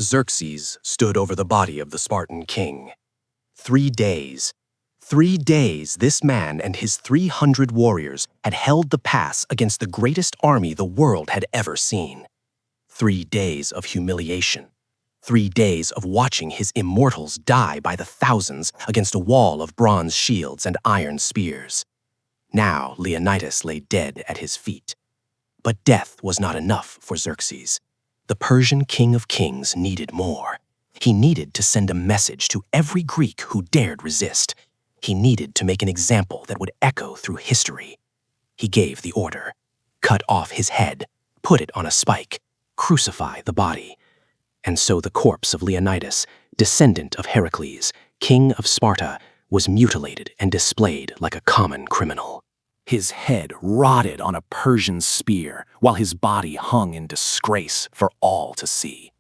Xerxes stood over the body of the Spartan king. 3 days. 3 days this man and his 300 warriors had held the pass against the greatest army the world had ever seen. 3 days of humiliation. 3 days of watching his immortals die by the thousands against a wall of bronze shields and iron spears. Now Leonidas lay dead at his feet. But death was not enough for Xerxes. The Persian king of kings needed more. He needed to send a message to every Greek who dared resist. He needed to make an example that would echo through history. He gave the order: cut off his head, put it on a spike, crucify the body. And so the corpse of Leonidas, descendant of Heracles, king of Sparta, was mutilated and displayed like a common criminal. His head rotted on a Persian spear, while his body hung in disgrace for all to see.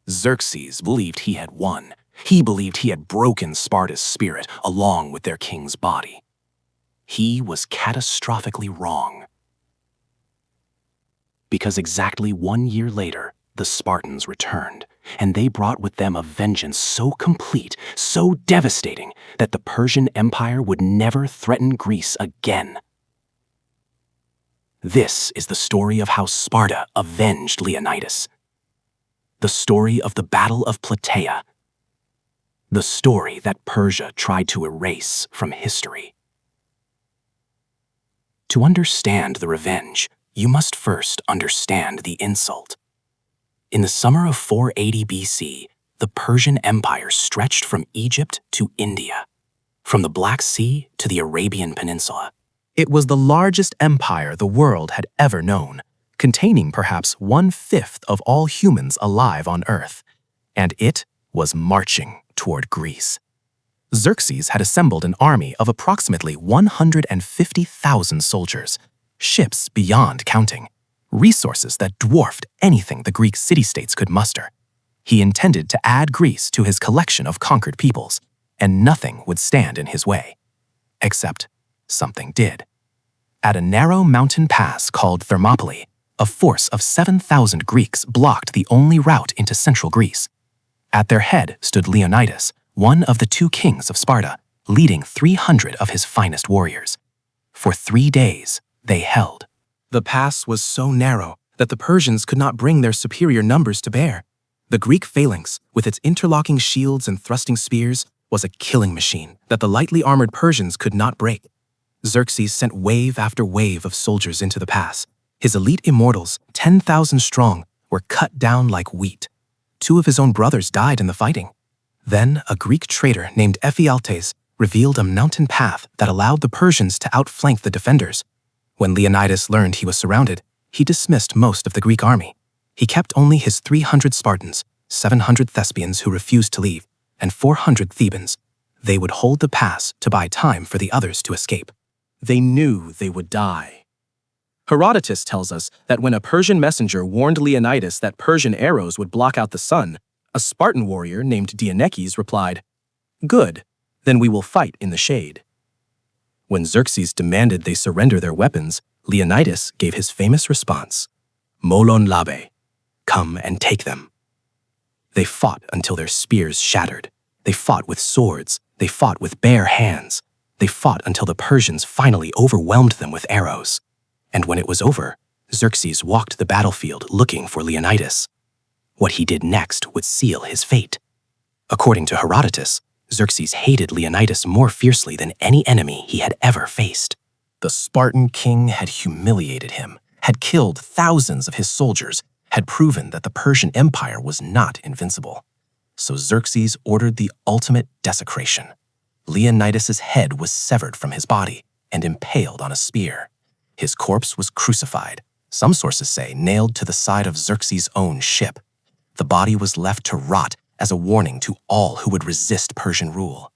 Xerxes believed he had won. He believed he had broken Sparta's spirit along with their king's body. He was catastrophically wrong. Because exactly 1 year later, the Spartans returned, and they brought with them a vengeance so complete, so devastating, that the Persian Empire would never threaten Greece again. This is the story of how Sparta avenged Leonidas. The story of the Battle of Plataea. The story that Persia tried to erase from history. To understand the revenge, you must first understand the insult. In the summer of 480 BC, the Persian Empire stretched from Egypt to India, from the Black Sea to the Arabian Peninsula. It was the largest empire the world had ever known, containing perhaps 1/5 of all humans alive on Earth, and it was marching toward Greece. Xerxes had assembled an army of approximately 150,000 soldiers, ships beyond counting, resources that dwarfed anything the Greek city-states could muster. He intended to add Greece to his collection of conquered peoples, and nothing would stand in his way. Except something did. At a narrow mountain pass called Thermopylae, a force of 7,000 Greeks blocked the only route into central Greece. At their head stood Leonidas, one of the 2 kings of Sparta, leading 300 of his finest warriors. For 3 days, they held. The pass was so narrow that the Persians could not bring their superior numbers to bear. The Greek phalanx, with its interlocking shields and thrusting spears, was a killing machine that the lightly armored Persians could not break. Xerxes sent wave after wave of soldiers into the pass. His elite immortals, 10,000 strong, were cut down like wheat. 2 of his own brothers died in the fighting. Then a Greek traitor named Ephialtes revealed a mountain path that allowed the Persians to outflank the defenders. When Leonidas learned he was surrounded, he dismissed most of the Greek army. He kept only his 300 Spartans, 700 Thespians who refused to leave, and 400 Thebans. They would hold the pass to buy time for the others to escape. They knew they would die. Herodotus tells us that when a Persian messenger warned Leonidas that Persian arrows would block out the sun, a Spartan warrior named Dianekes replied, "Good, then we will fight in the shade." When Xerxes demanded they surrender their weapons, Leonidas gave his famous response, "Molon labe, come and take them." They fought until their spears shattered. They fought with swords. They fought with bare hands. They fought until the Persians finally overwhelmed them with arrows. And when it was over, Xerxes walked the battlefield looking for Leonidas. What he did next would seal his fate. According to Herodotus, Xerxes hated Leonidas more fiercely than any enemy he had ever faced. The Spartan king had humiliated him, had killed thousands of his soldiers, had proven that the Persian Empire was not invincible. So Xerxes ordered the ultimate desecration. Leonidas's head was severed from his body and impaled on a spear. His corpse was crucified, some sources say nailed to the side of Xerxes' own ship. The body was left to rot as a warning to all who would resist Persian rule.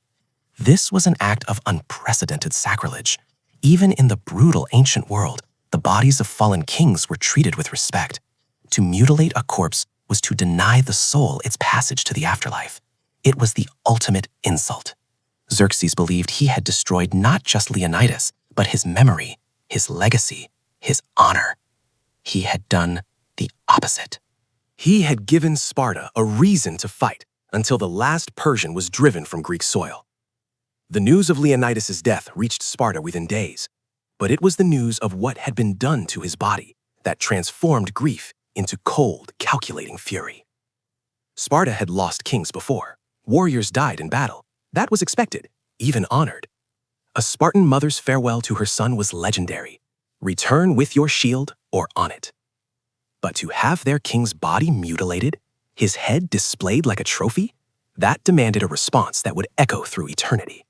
This was an act of unprecedented sacrilege. Even in the brutal ancient world, the bodies of fallen kings were treated with respect. To mutilate a corpse was to deny the soul its passage to the afterlife. It was the ultimate insult. Xerxes believed he had destroyed not just Leonidas, but his memory, his legacy, his honor. He had done the opposite. He had given Sparta a reason to fight until the last Persian was driven from Greek soil. The news of Leonidas' death reached Sparta within days, but it was the news of what had been done to his body that transformed grief into cold, calculating fury. Sparta had lost kings before. Warriors died in battle. That was expected, even honored. A Spartan mother's farewell to her son was legendary. Return with your shield or on it. But to have their king's body mutilated, his head displayed like a trophy, that demanded a response that would echo through eternity.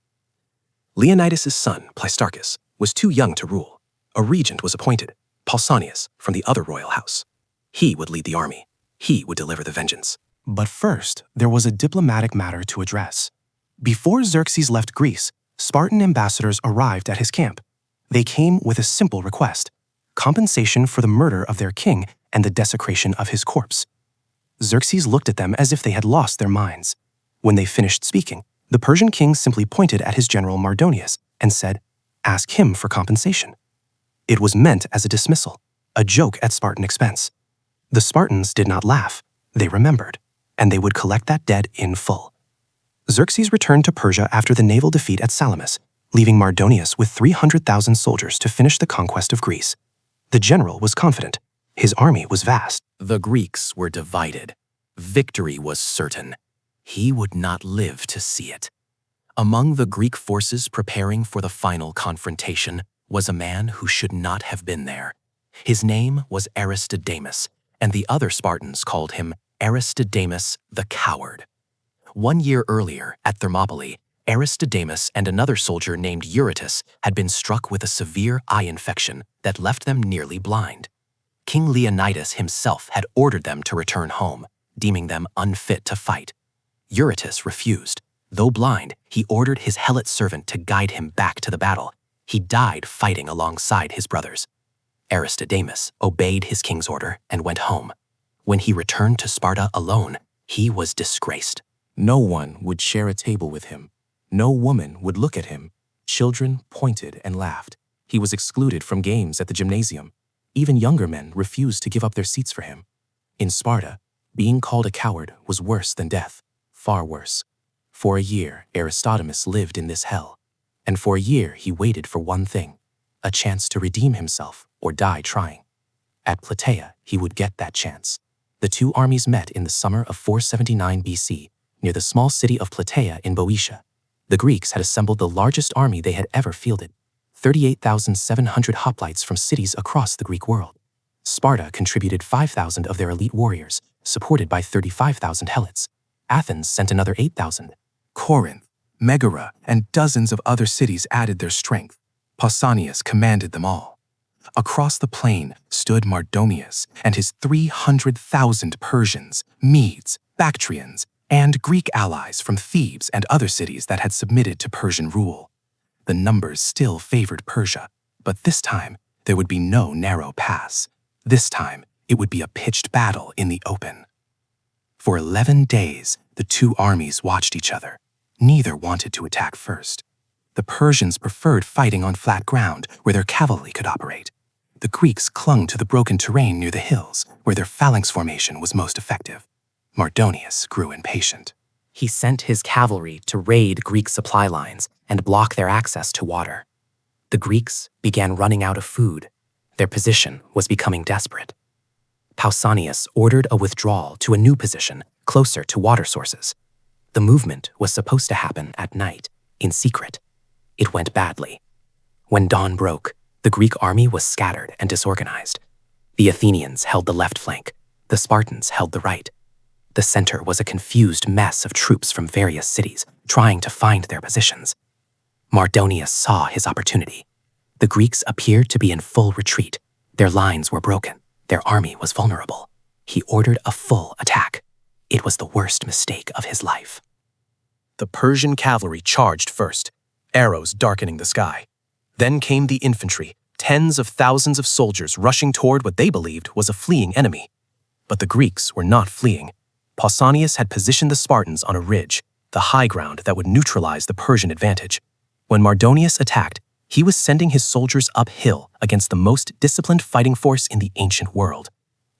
Leonidas' son, Pleistarchus, was too young to rule. A regent was appointed, Pausanias, from the other royal house. He would lead the army. He would deliver the vengeance. But first, there was a diplomatic matter to address. Before Xerxes left Greece, Spartan ambassadors arrived at his camp. They came with a simple request: compensation for the murder of their king and the desecration of his corpse. Xerxes looked at them as if they had lost their minds. When they finished speaking, the Persian king simply pointed at his general Mardonius and said, "Ask him for compensation." It was meant as a dismissal, a joke at Spartan expense. The Spartans did not laugh. They remembered, and they would collect that debt in full. Xerxes returned to Persia after the naval defeat at Salamis, leaving Mardonius with 300,000 soldiers to finish the conquest of Greece. The general was confident. His army was vast. The Greeks were divided. Victory was certain. He would not live to see it. Among the Greek forces preparing for the final confrontation was a man who should not have been there. His name was Aristodemus, and the other Spartans called him Aristodemus the Coward. 1 year earlier, at Thermopylae, Aristodemus and another soldier named Eurytus had been struck with a severe eye infection that left them nearly blind. King Leonidas himself had ordered them to return home, deeming them unfit to fight. Eurytus refused. Though blind, he ordered his helot servant to guide him back to the battle. He died fighting alongside his brothers. Aristodemus obeyed his king's order and went home. When he returned to Sparta alone, he was disgraced. No one would share a table with him. No woman would look at him. Children pointed and laughed. He was excluded from games at the gymnasium. Even younger men refused to give up their seats for him. In Sparta, being called a coward was worse than death, far worse. For a year, Aristodemus lived in this hell. And for a year, he waited for one thing: a chance to redeem himself or die trying. At Plataea, he would get that chance. The two armies met in the summer of 479 BC, near the small city of Plataea in Boeotia. The Greeks had assembled the largest army they had ever fielded, 38,700 hoplites from cities across the Greek world. Sparta contributed 5,000 of their elite warriors, supported by 35,000 helots. Athens sent another 8,000. Corinth, Megara, and dozens of other cities added their strength. Pausanias commanded them all. Across the plain stood Mardonius and his 300,000 Persians, Medes, Bactrians, and Greek allies from Thebes and other cities that had submitted to Persian rule. The numbers still favored Persia, but this time there would be no narrow pass. This time it would be a pitched battle in the open. For 11 days, the two armies watched each other. Neither wanted to attack first. The Persians preferred fighting on flat ground where their cavalry could operate. The Greeks clung to the broken terrain near the hills where their phalanx formation was most effective. Mardonius grew impatient. He sent his cavalry to raid Greek supply lines and block their access to water. The Greeks began running out of food. Their position was becoming desperate. Pausanias ordered a withdrawal to a new position closer to water sources. The movement was supposed to happen at night, in secret. It went badly. When dawn broke, the Greek army was scattered and disorganized. The Athenians held the left flank. The Spartans held the right. The center was a confused mess of troops from various cities trying to find their positions. Mardonius saw his opportunity. The Greeks appeared to be in full retreat. Their lines were broken. Their army was vulnerable. He ordered a full attack. It was the worst mistake of his life. The Persian cavalry charged first, arrows darkening the sky. Then came the infantry, tens of thousands of soldiers rushing toward what they believed was a fleeing enemy. But the Greeks were not fleeing. Pausanias had positioned the Spartans on a ridge, the high ground that would neutralize the Persian advantage. When Mardonius attacked, he was sending his soldiers uphill against the most disciplined fighting force in the ancient world.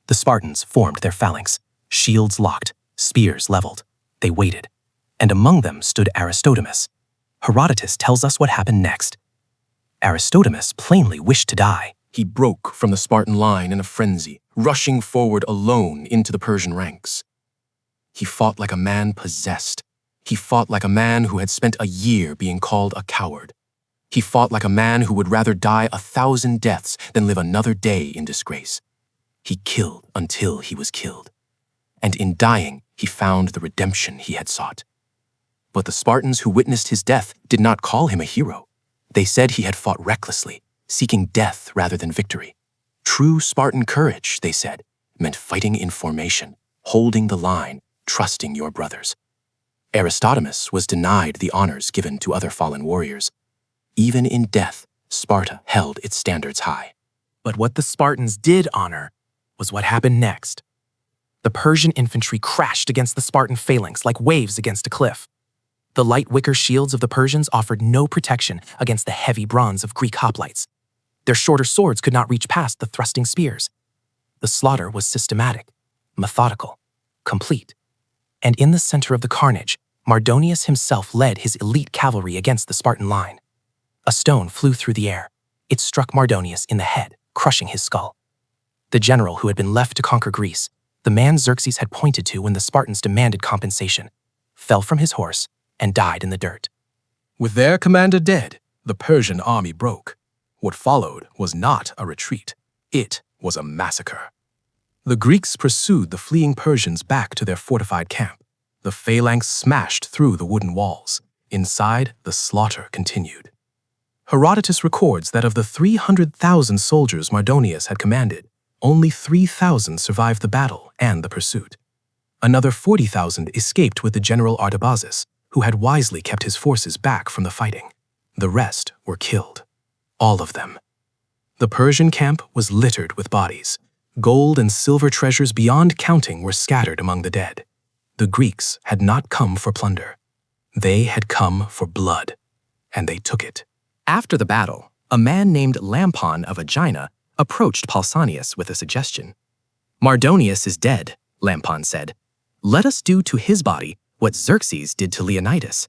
The Spartans formed their phalanx. shields locked, spears leveled. They waited, and among them stood Aristodemus. Herodotus tells us what happened next. Aristodemus plainly wished to die. He broke from the Spartan line in a frenzy, rushing forward alone into the Persian ranks. He fought like a man possessed. He fought like a man who had spent a year being called a coward. He fought like a man who would rather die 1,000 deaths than live another day in disgrace. He killed until he was killed. And in dying, he found the redemption he had sought. But the Spartans who witnessed his death did not call him a hero. They said he had fought recklessly, seeking death rather than victory. True Spartan courage, they said, meant fighting in formation, holding the line, trusting your brothers. Aristodemus was denied the honors given to other fallen warriors. Even in death, Sparta held its standards high. But what the Spartans did honor was what happened next. The Persian infantry crashed against the Spartan phalanx like waves against a cliff. The light wicker shields of the Persians offered no protection against the heavy bronze of Greek hoplites. Their shorter swords could not reach past the thrusting spears. The slaughter was systematic, methodical, complete. And in the center of the carnage, Mardonius himself led his elite cavalry against the Spartan line. A stone flew through the air. It struck Mardonius in the head, crushing his skull. The general who had been left to conquer Greece, the man Xerxes had pointed to when the Spartans demanded compensation, fell from his horse and died in the dirt. With their commander dead, the Persian army broke. What followed was not a retreat. It was a massacre. The Greeks pursued the fleeing Persians back to their fortified camp. The phalanx smashed through the wooden walls. Inside, the slaughter continued. Herodotus records that of the 300,000 soldiers Mardonius had commanded, only 3,000 survived the battle and the pursuit. Another 40,000 escaped with the general Artabazus, who had wisely kept his forces back from the fighting. The rest were killed. All of them. The Persian camp was littered with bodies. Gold and silver treasures beyond counting were scattered among the dead. The Greeks had not come for plunder. They had come for blood, and they took it. After the battle, a man named Lampon of Aegina approached Pausanias with a suggestion. "Mardonius is dead," Lampon said. "Let us do to his body what Xerxes did to Leonidas.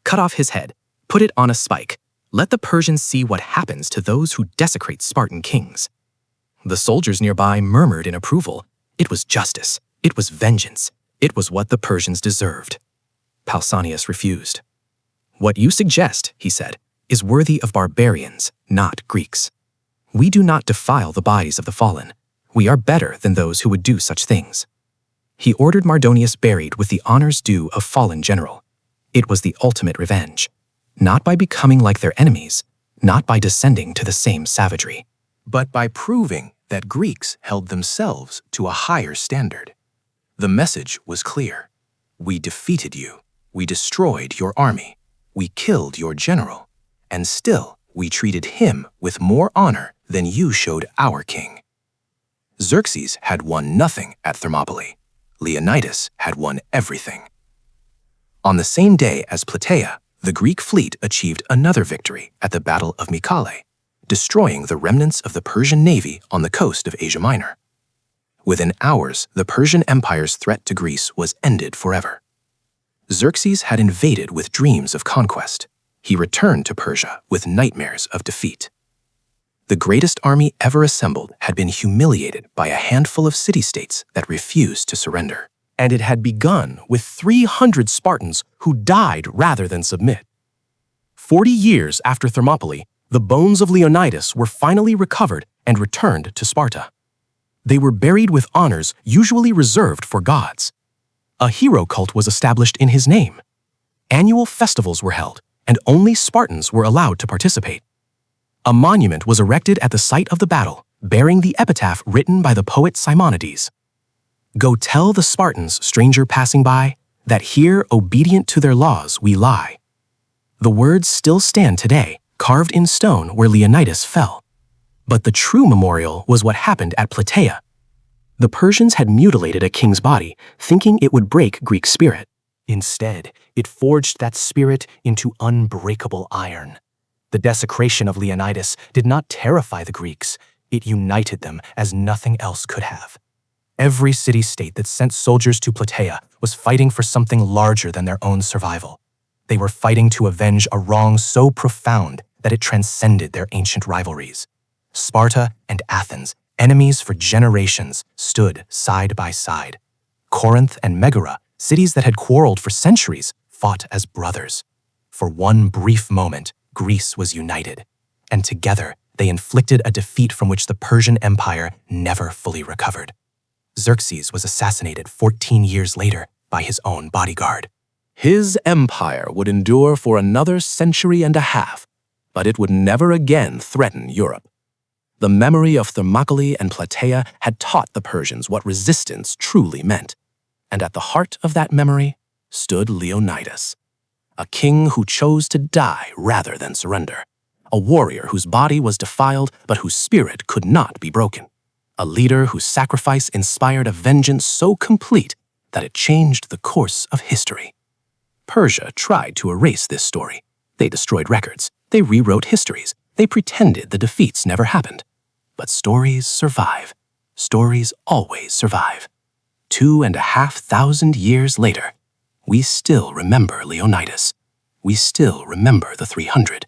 Cut off his head, put it on a spike. Let the Persians see what happens to those who desecrate Spartan kings." The soldiers nearby murmured in approval. It was justice. It was vengeance. It was what the Persians deserved. Pausanias refused. "What you suggest," he said, "is worthy of barbarians, not Greeks. We do not defile the bodies of the fallen. We are better than those who would do such things." He ordered Mardonius buried with the honors due a fallen general. It was the ultimate revenge, not by becoming like their enemies, not by descending to the same savagery, but by proving that Greeks held themselves to a higher standard. The message was clear. We defeated you. We destroyed your army. We killed your general. And still, we treated him with more honor than you showed our king. Xerxes had won nothing at Thermopylae. Leonidas had won everything. On the same day as Plataea, the Greek fleet achieved another victory at the Battle of Mycale, destroying the remnants of the Persian navy on the coast of Asia Minor. Within hours, the Persian Empire's threat to Greece was ended forever. Xerxes had invaded with dreams of conquest. He returned to Persia with nightmares of defeat. The greatest army ever assembled had been humiliated by a handful of city-states that refused to surrender. And it had begun with 300 Spartans who died rather than submit. 40 years after Thermopylae, the bones of Leonidas were finally recovered and returned to Sparta. They were buried with honors usually reserved for gods. A hero cult was established in his name. Annual festivals were held, and only Spartans were allowed to participate. A monument was erected at the site of the battle, bearing the epitaph written by the poet Simonides. "Go tell the Spartans, stranger passing by, that here, obedient to their laws, we lie." The words still stand today, carved in stone where Leonidas fell. But the true memorial was what happened at Plataea. The Persians had mutilated a king's body, thinking it would break Greek spirit. Instead, it forged that spirit into unbreakable iron. The desecration of Leonidas did not terrify the Greeks, it united them as nothing else could have. Every city-state that sent soldiers to Plataea was fighting for something larger than their own survival. They were fighting to avenge a wrong so profound that it transcended their ancient rivalries. Sparta and Athens, enemies for generations, stood side by side. Corinth and Megara, cities that had quarreled for centuries, fought as brothers. For one brief moment, Greece was united, and together they inflicted a defeat from which the Persian Empire never fully recovered. Xerxes was assassinated 14 years later by his own bodyguard. His empire would endure for another century and a half, but it would never again threaten Europe. The memory of Thermopylae and Plataea had taught the Persians what resistance truly meant, and at the heart of that memory stood Leonidas, a king who chose to die rather than surrender, a warrior whose body was defiled but whose spirit could not be broken, a leader whose sacrifice inspired a vengeance so complete that it changed the course of history. Persia tried to erase this story. They destroyed records. They rewrote histories. They pretended the defeats never happened. But stories survive. Stories always survive. 2,500 years later, we still remember Leonidas. We still remember the 300.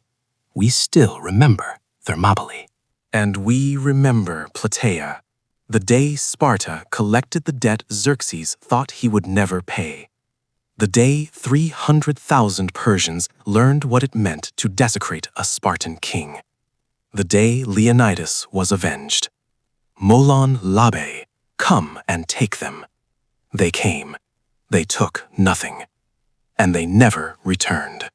We still remember Thermopylae. And we remember Plataea, the day Sparta collected the debt Xerxes thought he would never pay. The day 300,000 Persians learned what it meant to desecrate a Spartan king. The day Leonidas was avenged. Molon Labe, come and take them. They came. They took nothing. And they never returned.